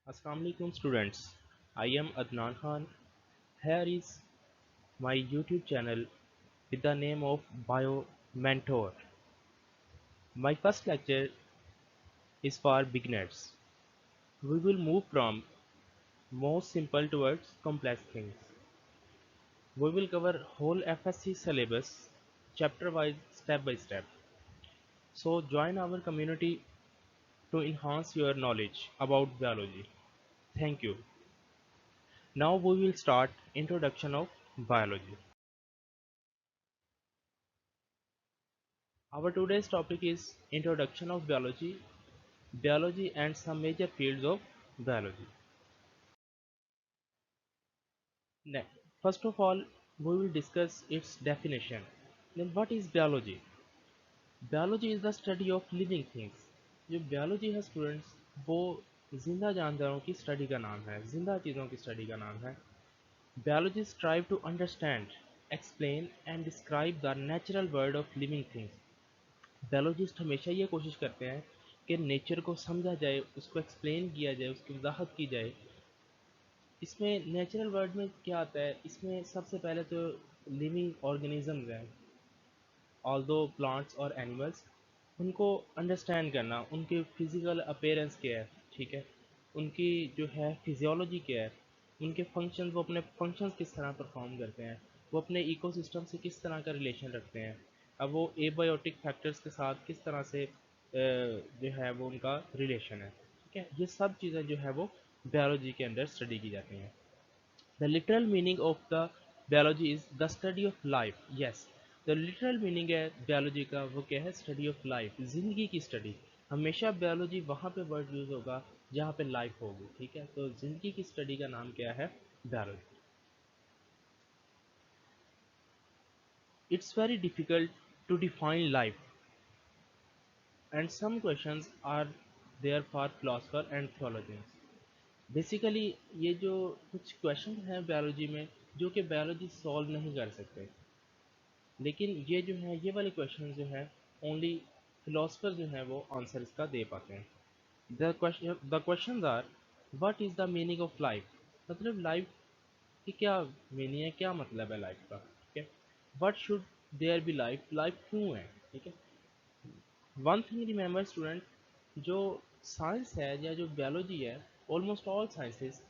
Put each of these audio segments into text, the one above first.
Assalamu alaikum students. I am Adnan Khan. Here is my YouTube channel with the name of Bio Mentor. My first lecture is for beginners. We will move from most simple towards complex things. We will cover whole FSC syllabus chapter wise step by step. So join our community to enhance your knowledge about biology. Thank you. Now we will start introduction of biology. Our today's topic is Introduction of Biology and some major fields of biology. Ne- First of all, we will discuss its definition. Then what is biology? Biology is the study of living things. जो biology है students वो जिंदा जानवरों की study का नाम है, जिंदा चीज़ों की स्टडी का नाम है. Biologists strive to understand, explain and describe the natural world of living things. Biologist हमेशा ये कोशिश करते हैं कि नेचर को समझा जाए, उसको एक्सप्लेन किया जाए, उसकी वजाहत की जाए. इसमें नेचुरल वर्ल्ड में क्या आता है, इसमें सबसे पहले तो लिविंग ऑर्गेनिजम्स हैं, ऑल दो प्लांट्स और एनिमल्स, उनको अंडरस्टैंड करना, उनके फिजिकल अपेयरेंस क्या है, ठीक है, उनकी जो है फिजियोलॉजी क्या है, उनके फंक्शन, वो अपने फंक्शंस किस तरह परफॉर्म करते हैं, वो अपने इकोसिस्टम से किस तरह का रिलेशन रखते हैं, अब वो एबायोटिक फैक्टर्स के साथ किस तरह से जो है वो उनका रिलेशन है, ठीक है, ये सब चीज़ें जो है वो बायोलॉजी के अंदर स्टडी की जाती हैं. The literal meaning of the biology is the study of life. Yes, the literal meaning है biology का वो क्या है, study of life, जिंदगी की स्टडी. हमेशा biology वहाँ पे वर्ड यूज होगा जहाँ पे लाइफ होगी, ठीक है, तो जिंदगी की स्टडी का नाम क्या है, biology. It's very difficult to define life and some questions are there for philosopher and theologians. Basically ये जो कुछ क्वेश्चन हैं बायोलॉजी में जो कि बायोलॉजी सॉल्व नहीं कर सकते, लेकिन ये जो है ये वाले क्वेश्चन जो है ओनली फिलोसफर जो है वो आंसर इसका दे पाते हैं. The question are, what is the meaning of life, मतलब लाइफ की क्या मीनिंग है, क्या मतलब है लाइफ का, ठीक है. What should there be life, life क्यों है, ठीक है. वन थिंग रिमेंबर स्टूडेंट, जो साइंस है या जो बायोलॉजी है, ऑलमोस्ट ऑल साइंसेस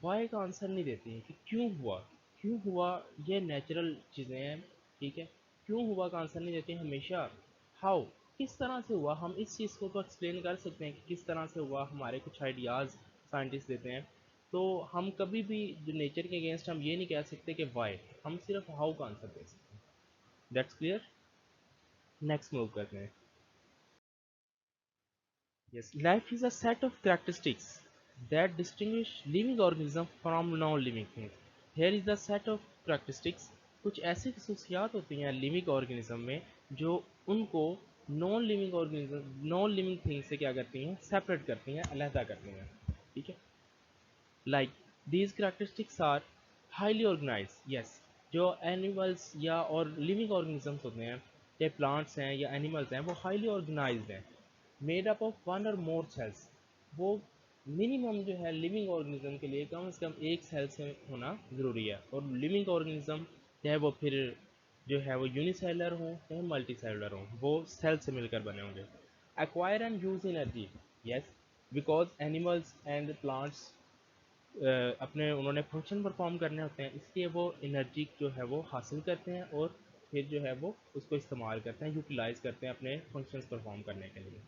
वाई का आंसर नहीं देती हैं कि क्यों हुआ, क्यों हुआ, ये नेचुरल चीज़ें हैं, ठीक है, क्यों हुआ का आंसर नहीं देती हमेशा. हाउ, किस तरह से हुआ, हम इस चीज़ को तो एक्सप्लेन कर सकते हैं कि किस तरह से हुआ, हमारे कुछ आइडियाज़ साइंटिस्ट देते हैं. तो हम कभी भी जो नेचर के अगेंस्ट हम ये नहीं कह सकते कि वाई, हम सिर्फ हाउ का आंसर दे सकते हैं. That's clear. नेक्स्ट मूव करते हैं. Yes, life is a set of characteristics that distinguish living organism from non-living things. Here is the set of characteristics. कुछ ऐसी खसूसियात होती हैं लिविंग ऑर्गेनिज्म में जो उनको नॉन लिविंग थिंग से क्या करती हैं, सेपरेट करती हैं, अलहदा करती हैं, ठीक है. Like these characteristics are highly organise. Yes, जो एनिमल्स या और लिविंग ऑर्गेनिजम्स होते हैं, चाहे प्लांट्स हैं या एनिमल्स हैं, वो हाईली ऑर्गेनाइज्ड हैं, मेड अप ऑफ वन और मोर सेल्स. वो मिनिमम जो है लिविंग ऑर्गेनिज्म के लिए कम से कम एक सेल से होना ज़रूरी है, और लिविंग ऑर्गेनिज्म चाहे वो फिर जो है वो यूनिसेलर हो चाहे मल्टी सेलुलर हो, वो सेल से मिलकर बने होंगे. Acquire and use energy. Yes, because animals and plants अपने उन्होंने फंक्शन परफॉर्म करने होते हैं, इसलिए वो एनर्जी जो है वो हासिल करते हैं और फिर जो है वो उसको इस्तेमाल करते हैं, यूटिलाइज करते हैं अपने फंक्शंस परफॉर्म करने के लिए.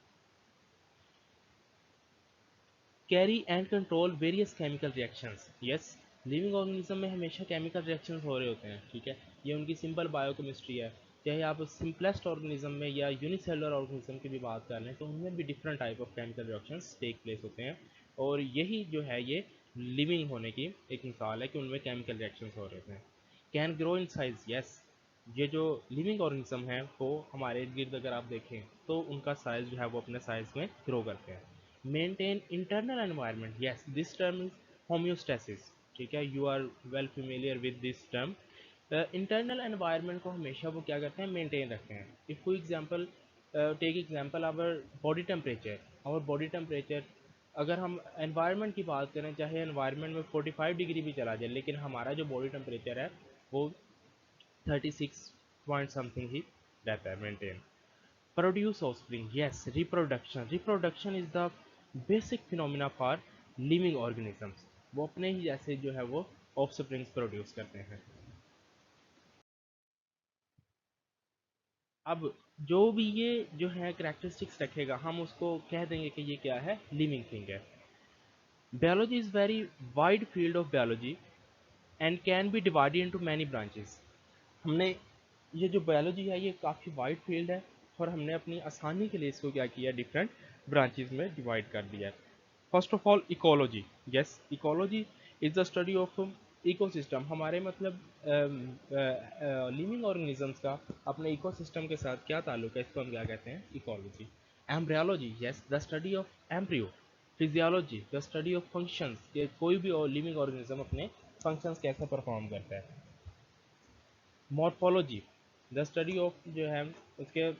Carry and control various chemical reactions. Yes, living organism में हमेशा केमिकल रिएक्शंस हो रहे होते हैं, ठीक है, ये उनकी सिंपल बायोकेमिस्ट्री है. चाहे आप सिंपलेस्ट ऑर्गेनिज्म में या यूनिसेलुलर ऑर्गेनिज्म की भी बात कर लें तो उनमें भी different type of chemical reactions take place होते हैं, और यही जो है ये लिविंग होने की एक मिसाल है कि उनमें केमिकल रिएक्शंस हो रहे होते हैं. Can grow in size. Yes, ये जो लिविंग ऑर्गेनिज्म है वो हमारे इर्द गिर्द अगर आप देखें तो उनका साइज़ जो है वो अपने साइज़ में ग्रो करते हैं. Maintain internal environment. Yes, this term is homeostasis, ठीक है, you are well familiar with this term. Internal environment को हमेशा वो क्या करते हैं, मेंटेन रखते हैं. If for example take example our body temperature, अगर हम एनवायरनमेंट की बात करें, चाहे एनवायरनमेंट में 45 डिग्री भी चला जाए, लेकिन हमारा जो बॉडी टेम्परेचर है वो 36 पॉइंट समथिंग ही रहता है maintain. Produce offspring, yes, reproduction. Reproduction is the basic phenomena for living organisms. वो अपने ही जैसे जो है वो ऑफस्प्रिंग्स प्रोड्यूस करते हैं। अब जो भी ये जो है करेक्टरिस्टिक्स रखेगा, हम उसको कह देंगे कि ये क्या है, लिविंग थिंग है। Biology is very wide field of biology and can be divided into many branches. हमने ये जो बायोलॉजी है ये काफ़ी वाइड फील्ड है, और हमने अपनी आसानी के लिए इसको क्या किया, डिफरेंट ब्रांचेस में डिवाइड कर दिया है। First of all ecology, yes, ecology is the study of ecosystem. हमारे मतलब लिविंग ऑर्गेनिजम्स का अपने इकोसिस्टम के साथ क्या ताल्लुक है, इसको हम क्या कहते हैं, ecology. Embryology, yes, the study of embryo. Physiology, the study of functions, कि कोई भी लिविंग ऑर्गेनिज्म अपने फंक्शंस कैसे परफॉर्म करता है। मॉर्फोलॉजी, द स्टडी ऑफ जो है उसके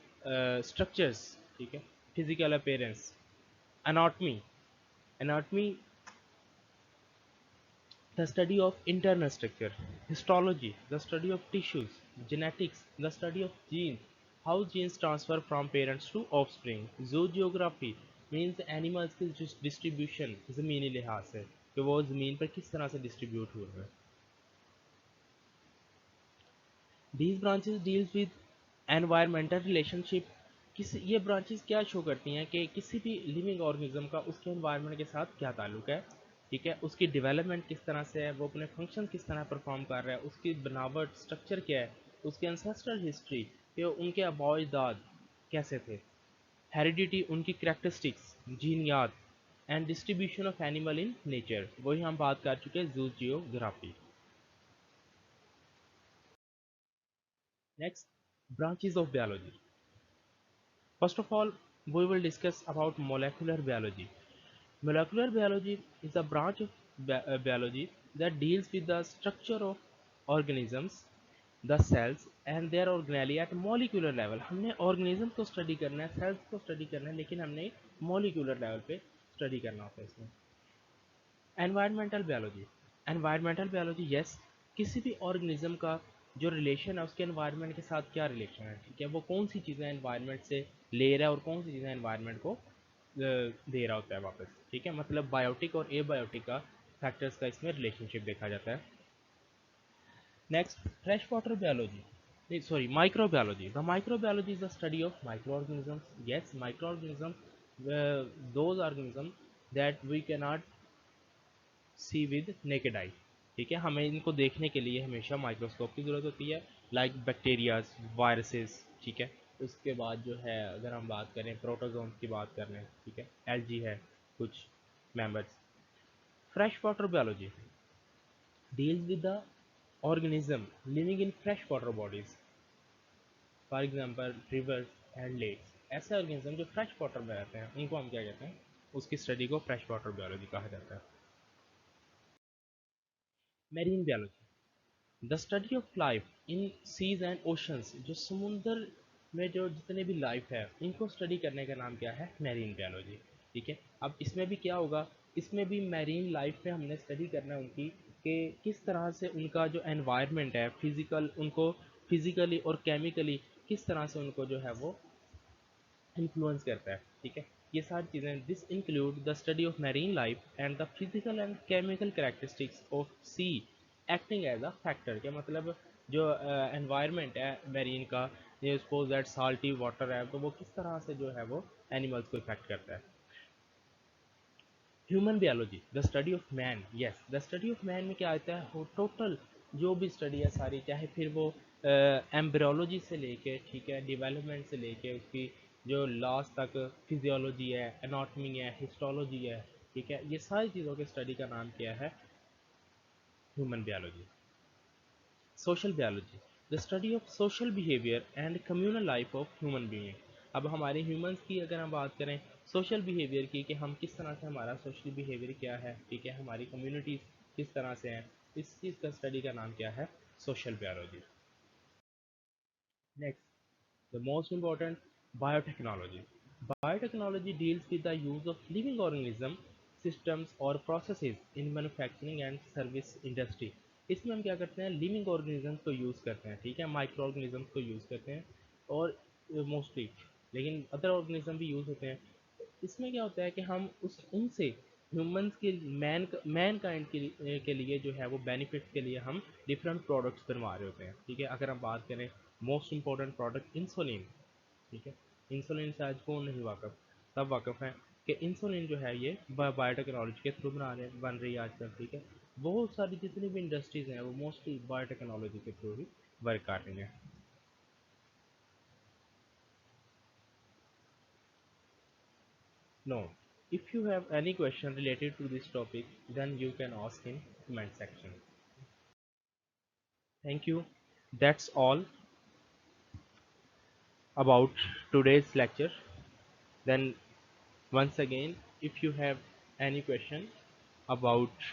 स्ट्रक्चर्स, ठीक है, physical appearance. Anatomy, anatomy the study of internal structure. Histology, the study of tissues. Genetics, the study of genes, how genes transfer from parents to offspring. Zoogeography means animals की distribution ज़मीनी लिहाज से, कि वो ज़मीन पर किस तरह से डिस्ट्रीब्यूट हुए हैं। These branches deals with environmental relationship। किसी ये ब्रांचेस क्या शो करती हैं कि किसी भी लिविंग ऑर्गेनिज्म का उसके एनवायरनमेंट के साथ क्या ताल्लुक है, ठीक है, उसकी डेवलपमेंट किस तरह से है, वो अपने फंक्शन किस तरह परफॉर्म कर रहा है, उसकी बनावट स्ट्रक्चर क्या है, उसकी एंसेस्ट्रल हिस्ट्री, कि उनके आबा अजदाद कैसे थे, हेरिडिटी, उनकी करेक्टरिस्टिक्स, जीनियात, and distribution of animal in nature, वही हम बात कर चुके हैं, zoogeography. Next, branches of biology. First of all, we will discuss about molecular biology. Molecular biology is a branch of biology that deals with the structure of organisms, the cells and their organelle at molecular level. हमने organism को study करना है, cells को study करना है, लेकिन हमने molecular level पे study करना होता है इसमें। Environmental biology, environmental biology, yes, किसी भी ऑर्गेनिज्म का जो रिलेशन है उसके एनवायरनमेंट के साथ क्या रिलेशन है, ठीक है, वो कौन सी चीज़ें एनवायरनमेंट से ले रहा है और कौन सी चीज़ें एनवायरनमेंट को दे रहा होता है वापस, ठीक है, मतलब बायोटिक और एबायोटिक का फैक्टर्स का इसमें रिलेशनशिप देखा जाता है। Next, fresh water biology, sorry, microbiology. The microbiology is the study of micro organisms, yes, micro organism, those organism that we can not see with naked eye, ठीक है, हमें इनको देखने के लिए हमेशा माइक्रोस्कोप की ज़रूरत होती है, लाइक बैक्टीरियाज, वायरसेस, ठीक है। उसके बाद जो है अगर हम बात करें प्रोटोजोन्स की बात कर रहे हैं, ठीक है, एलजी है, कुछ members. Fresh water biology deals with the organism living in fresh water bodies, for example rivers and lakes. ऐसे ऑर्गेनिज्म जो फ्रेश वाटर में रहते हैं उनको हम क्या कहते हैं, उसकी स्टडी को फ्रेश वाटर बायोलॉजी कहा जाता है। Marine biology, the study of life in seas and oceans, जो समुंदर में जो जितने भी लाइफ है इनको स्टडी करने का नाम क्या है, मैरीन बायोलॉजी, ठीक है। अब इसमें भी क्या होगा, इसमें भी मैरीन लाइफ पे हमने स्टडी करना है उनकी, कि किस तरह से उनका जो एनवायरनमेंट है फिजिकल, उनको फिजिकली और केमिकली किस तरह से उनको जो है वो इन्फ्लुएंस करता है, ठीक है। ये सारी चीज़ें, this include the study of marine life and the physical and chemical characteristics of sea acting as a factor, के मतलब जो एनवायरनमेंट है मैरीन का, ये सपोज दैट साल्टी वाटर है, तो वो किस तरह से जो है वो एनिमल्स को इफेक्ट करता है। Human biology, the study of man, yes, the study of man में क्या आता है, वो टोटल जो भी स्टडी है सारी, चाहे फिर वो एम्ब्रियोलॉजी से लेके, ठीक है, डेवलपमेंट से लेके उसकी जो लास्ट तक फिजियोलॉजी है, एनाटमी है, हिस्टोलॉजी है, ठीक है, ये सारी चीज़ों के स्टडी का नाम क्या है, human biology. Social biology, the study of social behaviour and communal life of human being. अब हमारे ह्यूमंस की अगर हम बात करें सोशल बिहेवियर की, कि हम किस तरह से, हमारा सोशल बिहेवियर क्या है, ठीक है, हमारी कम्युनिटीज़ किस तरह से हैं, इस चीज़ का स्टडी का नाम क्या है, social biology. Next, the most important, biotechnology. Biotechnology deals with the use of living organism systems or processes in manufacturing and service industry। इसमें हम क्या करते हैं, लिविंग ऑर्गेनिजम्स को यूज़ करते हैं, ठीक है, माइक्रो ऑर्गेनिजम्स को यूज़ करते हैं और मोस्टली, लेकिन अदर ऑर्गेनिज्म भी यूज़ होते हैं। इसमें क्या होता है कि हम उस उनसे ह्यूमंस के मैन काइंड के लिए जो है वो बेनिफिट्स के लिए हम डिफरेंट प्रोडक्ट्स बनवा रहे होते हैं, ठीक है। अगर हम बात करें मोस्ट इंपॉर्टेंट प्रोडक्ट इंसुलिन, ठीक है, इंसुलिन से आज कौन नहीं वाकफ, सब वाकफ हैं कि इंसुलिन जो है ये बायोटेक्नोलॉजी के थ्रू बन रही है आजकल, ठीक है। बहुत सारी जितनी भी इंडस्ट्रीज हैं वो मोस्टली बायोटेक्नोलॉजी के थ्रू ही वर्क कर रही हैं। No. If you have any question related to this topic, then you can ask in comment section. Thank you. That's all about today's lecture. Then once again, if you have any question about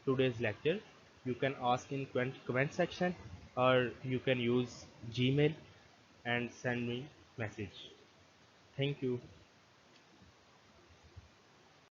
today's lecture, you can ask in comment section or you can use Gmail and send me message. Thank you.